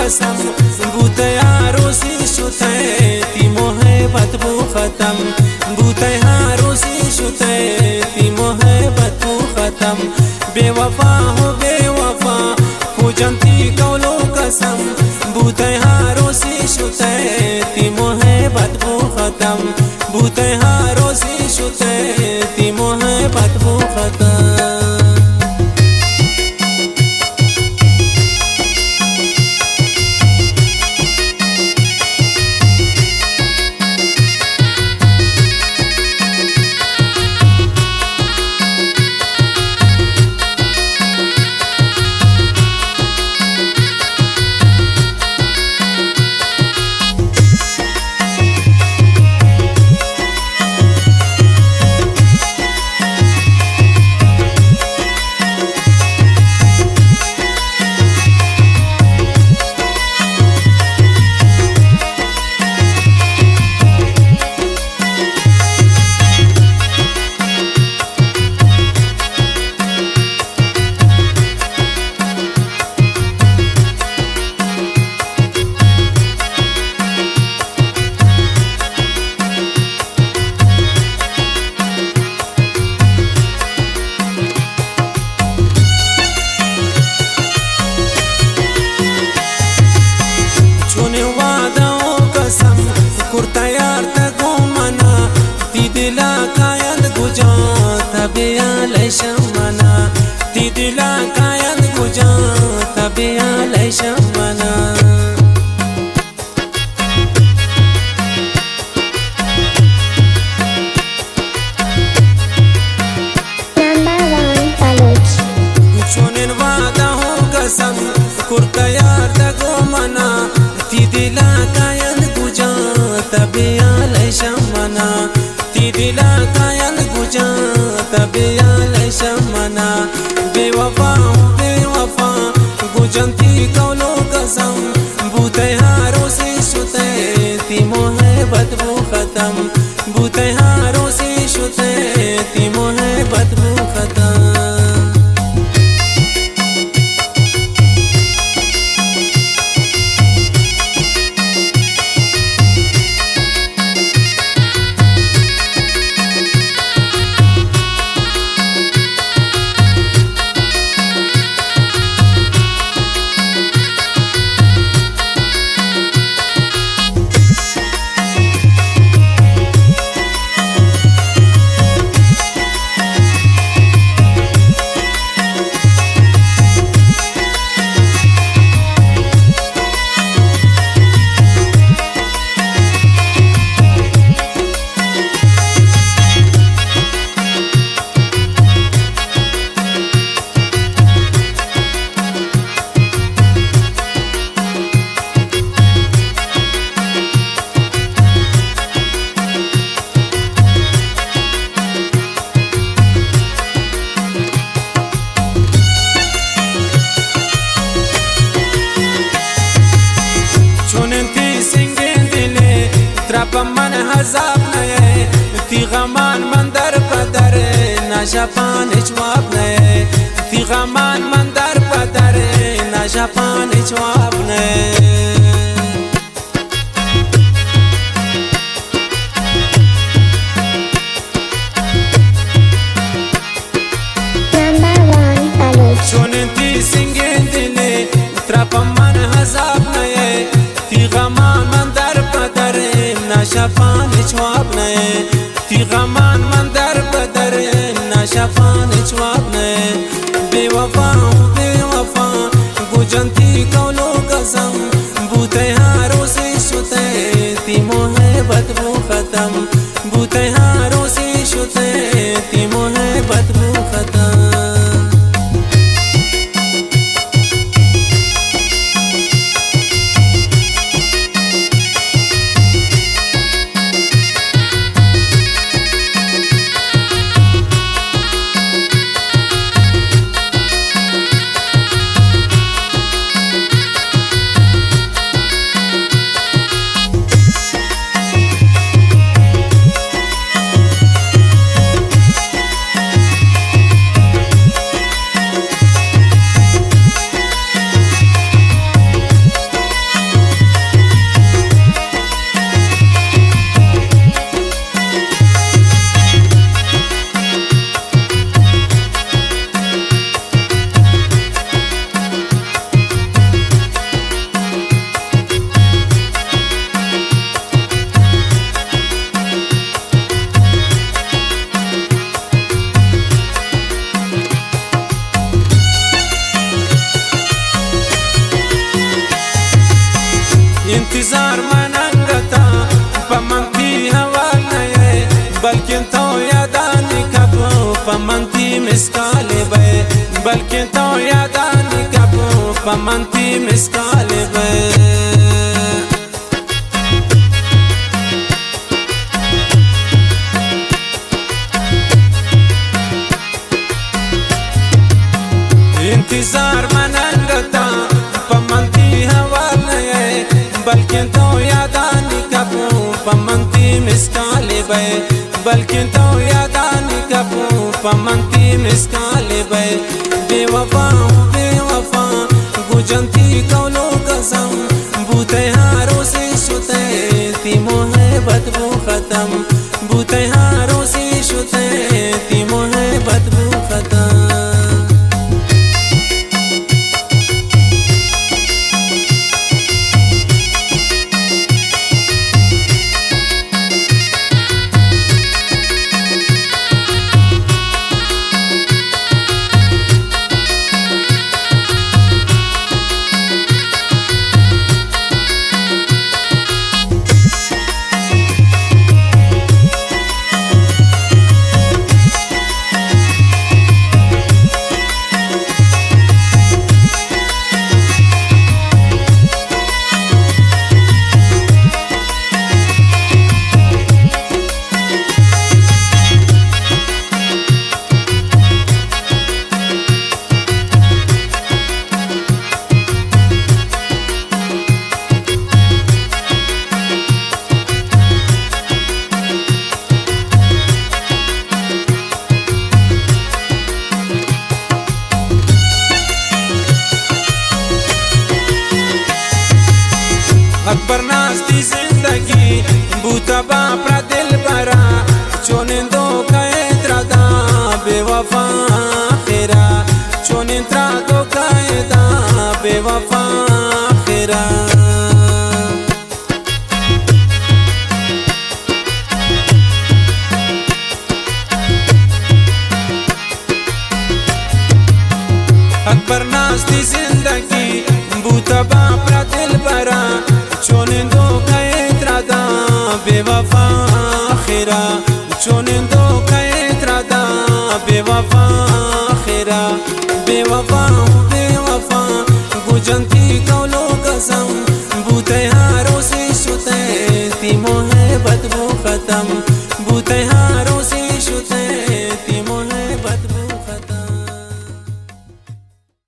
कसम बूते आरोसी शुते ती मोहब्बत बू खत्म बूते आरोसी शुते ती मोहब्बत बू खत्म बेवफा हो बेवफा पूजंती कौलो कसम बूते आरोसी शुते ती मोहब्बत बू खत्म बूते आरोसी शुते ती मोहब्बत बू खत्म शमना ती दिला कायन गुजा तबे आले शमना चुनिन वादा हो कसम कुर्ता यार तगो मना ती दिला कायन गुजा तबे आले शमना ती दिला कायन गुजा तबे आले शमना बेवफा बेवफा गुजंती कौलो कसम बूते हारों से शुते ती मोहब्बत बू खत्म बूते हारों से शुते ती मोहब्बत बू खत्म من حزاب نه تی غمان من در پدر نشپان جواب نه تی غمان من در پدر نشپان جواب نه چون تی سنگین دلی ترپ من حزاب نه تی غمان من در پدر نشفان جواب نه تی غمان من در بدر نشفان جواب نه बेवफा बेवफा गुजंती कौलो कसम बूते हारों से शुते ती मोहब्बत बू खत्म बूते हारों से शुते ती मोहब्बत बू खत्म इंतजार मनंगता पमंती हवा नए बल्कि तो यादानी कबो पमंती मिसकाले बे बल्कि तो यादानी कबो पमंती मिसकाले बे इंतजार मनंगता पमंती हवा नए बल्कि तो यादानी कबो पमंती मिसकाले बे बल्कि तो यादानी कबो पमंती मिसकाले बे बेवफा गुजंती कौलो कसम बूते हारों से शुते ती मोहब्बत वो खत्म बूते हारों से शुते ती मोहब्बत वो खत्म अकबर नास्ती जिंदगी बूता बापरा दिल बरा चोनिंदो कैद्रादा बेवफा खिरा चोनिंद्रा दो कैदा बेवफा खिरा अकबर नास्ती जिंदगी बूता बापरा दिल बरा चोनिंदो कैद्रादा बेवफा खिरा चोनिंदो कैद्रादा बेवफा खिरा बेवफा गुजंती कौलो कसम बूते हारों से शुते ती मोहब्बत वो खत्म बूते हारों से